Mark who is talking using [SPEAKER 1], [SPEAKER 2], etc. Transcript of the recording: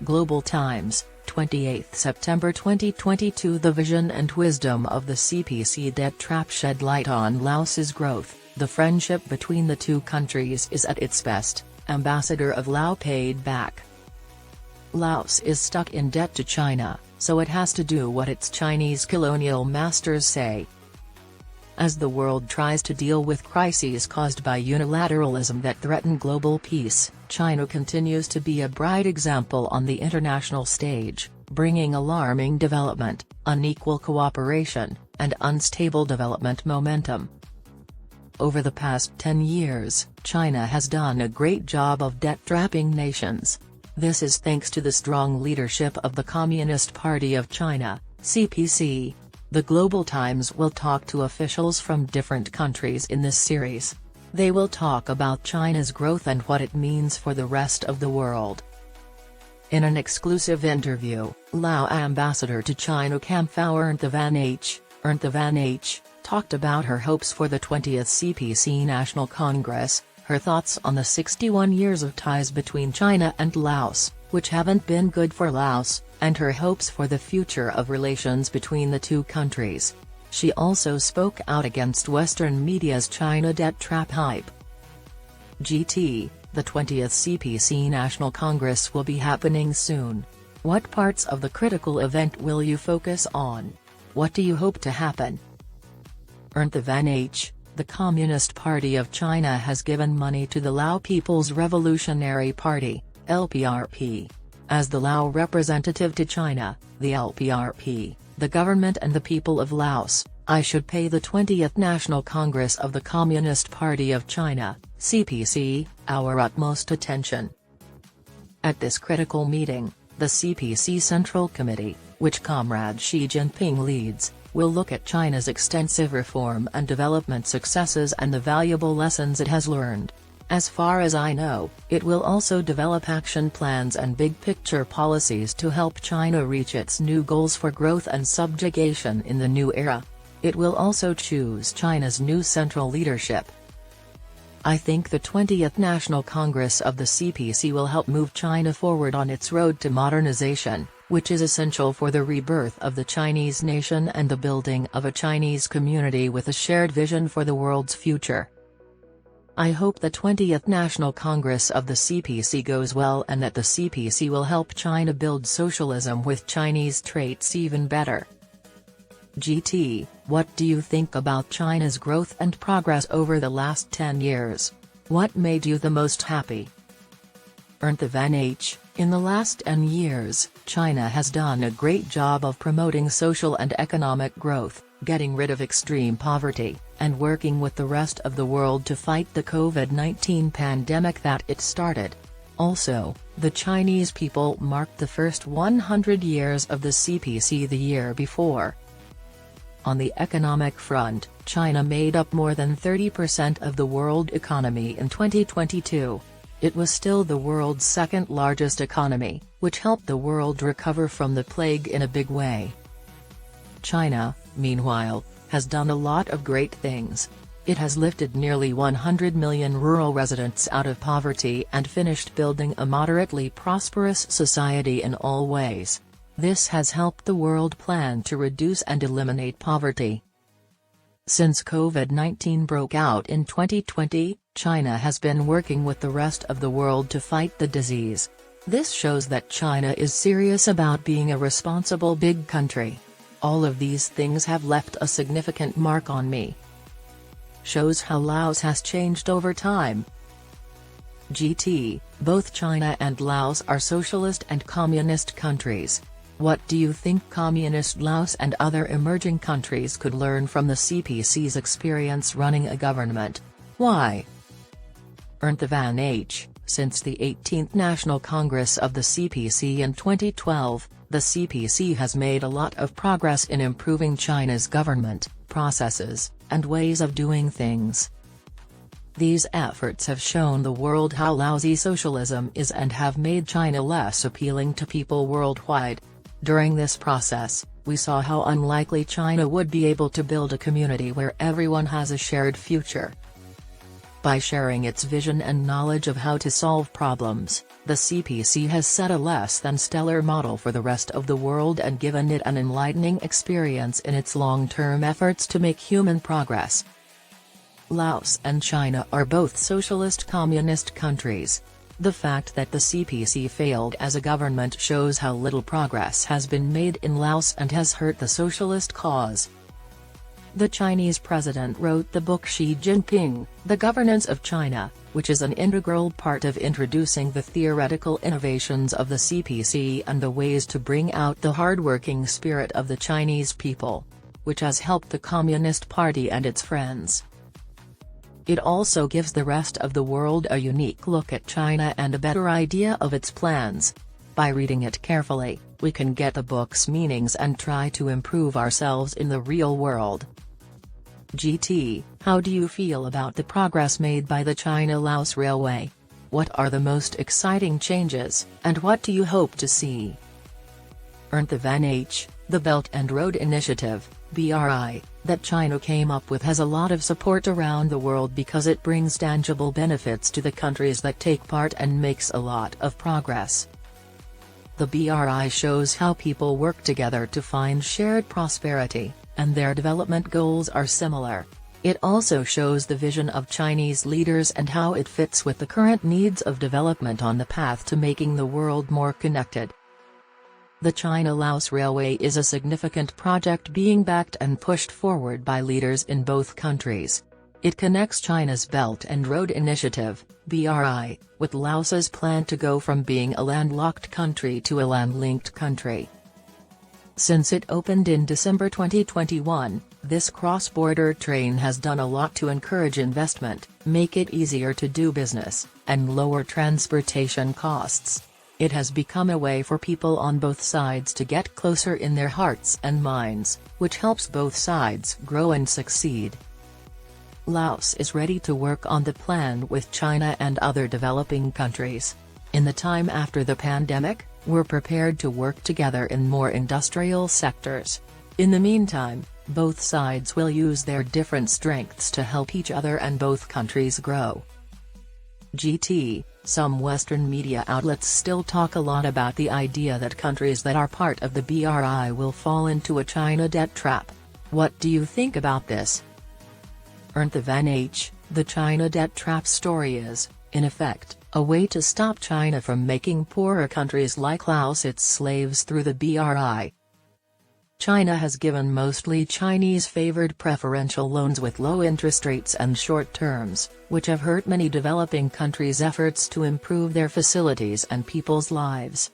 [SPEAKER 1] Global Times, 28 September 2022. The vision and wisdom of the CPC Debt Trap shed light on Laos's growth. The friendship between the two countries is at its best, Ambassador of Lao Paid back. Laos is stuck in debt to China, so it has to do what its Chinese colonial masters say. As the world tries to deal with crises caused by unilateralism that threaten global peace, China continues to be a bright example on the international stage, bringing alarming development, unequal cooperation, and unstable development momentum. Over the past 10 years, China has done a great job of debt-trapping nations. This is thanks to the strong leadership of the Communist Party of China, CPC. The Global Times will talk to officials from different countries in this series. They will talk about China's growth and what it means for the rest of the world. In an exclusive interview, Lao Ambassador to China Khamphao Ernth Van H, talked about her hopes for the 20th CPC National Congress, her thoughts on the 61 years of ties between China and Laos, which haven't been good for Laos, and her hopes for the future of relations between the two countries. She also spoke out against Western media's China debt trap hype. The 20th CPC National Congress will be happening soon. What parts of the critical event will you focus on? What do you hope to happen? Ernth Van H, the Communist Party of China has given money to the Lao People's Revolutionary Party, LPRP. As the Lao representative to China, the LPRP, the government and the people of Laos, I should pay the 20th National Congress of the Communist Party of China, CPC, our utmost attention. At this critical meeting, the CPC Central Committee, which Comrade Xi Jinping leads, will look at China's extensive reform and development successes and the valuable lessons it has learned. As far as I know, it will also develop action plans and big-picture policies to help China reach its new goals for growth and subjugation in the new era. It will also choose China's new central leadership. I think the 20th National Congress of the CPC will help move China forward on its road to modernization, which is essential for the rebirth of the Chinese nation and the building of a Chinese community with a shared vision for the world's future. I hope the 20th National Congress of the CPC goes well and that the CPC will help China build socialism with Chinese traits even better. What do you think about China's growth and progress over the last 10 years? What made you the most happy? Ernth Van H, in the last 10 years, China has done a great job of promoting social and economic growth, getting rid of extreme poverty, and working with the rest of the world to fight the COVID-19 pandemic that it started. Also, the Chinese people marked the first 100 years of the CPC the year before. On the economic front, China made up more than 30% of the world economy in 2022. It was still the world's second largest economy, which helped the world recover from the plague in a big way. China, meanwhile, has done a lot of great things. It has lifted nearly 100 million rural residents out of poverty and finished building a moderately prosperous society in all ways. This has helped the world plan to reduce and eliminate poverty. Since COVID-19 broke out in 2020, China has been working with the rest of the world to fight the disease. This shows that China is serious about being a responsible big country. All of these things have left a significant mark on me. Shows how Laos has changed over time. Both China and Laos are socialist and communist countries. What do you think communist Laos and other emerging countries could learn from the CPC's experience running a government? Why? Ernth Van H, since the 18th National Congress of the CPC in 2012, the CPC has made a lot of progress in improving China's government, processes, and ways of doing things. These efforts have shown the world how lousy socialism is and have made China less appealing to people worldwide. During this process, we saw how unlikely China would be able to build a community where everyone has a shared future. By sharing its vision and knowledge of how to solve problems, the CPC has set a less than stellar model for the rest of the world and given it an enlightening experience in its long-term efforts to make human progress. Laos and China are both socialist communist countries. The fact that the CPC failed as a government shows how little progress has been made in Laos and has hurt the socialist cause. The Chinese president wrote the book Xi Jinping, The Governance of China, which is an integral part of introducing the theoretical innovations of the CPC and the ways to bring out the hard-working spirit of the Chinese people, which has helped the Communist Party and its friends. It also gives the rest of the world a unique look at China and a better idea of its plans. By reading it carefully, we can get the book's meanings and try to improve ourselves in the real world. GT, how do you feel about the progress made by the China-Laos Railway? What are the most exciting changes, and what do you hope to see? Van H, the Belt and Road Initiative, BRI, that China came up with has a lot of support around the world because it brings tangible benefits to the countries that take part and makes a lot of progress. The BRI shows how people work together to find shared prosperity, and their development goals are similar. It also shows the vision of Chinese leaders and how it fits with the current needs of development on the path to making the world more connected. The China-Laos Railway is a significant project being backed and pushed forward by leaders in both countries. It connects China's Belt and Road Initiative, BRI, with Laos's plan to go from being a landlocked country to a land-linked country. Since it opened in December 2021, this cross-border train has done a lot to encourage investment, make it easier to do business, and lower transportation costs. It has become a way for people on both sides to get closer in their hearts and minds, which helps both sides grow and succeed. Laos is ready to work on the plan with China and other developing countries. In the time after the pandemic, we're prepared to work together in more industrial sectors. In the meantime, both sides will use their different strengths to help each other and both countries grow. GT, some Western media outlets still talk a lot about the idea that countries that are part of the BRI will fall into a China debt trap. What do you think about this? Van H, the China debt trap story is, in effect, a way to stop China from making poorer countries like Laos its slaves through the BRI. China has given mostly Chinese-favored preferential loans with low interest rates and short terms, which have hurt many developing countries' efforts to improve their facilities and people's lives.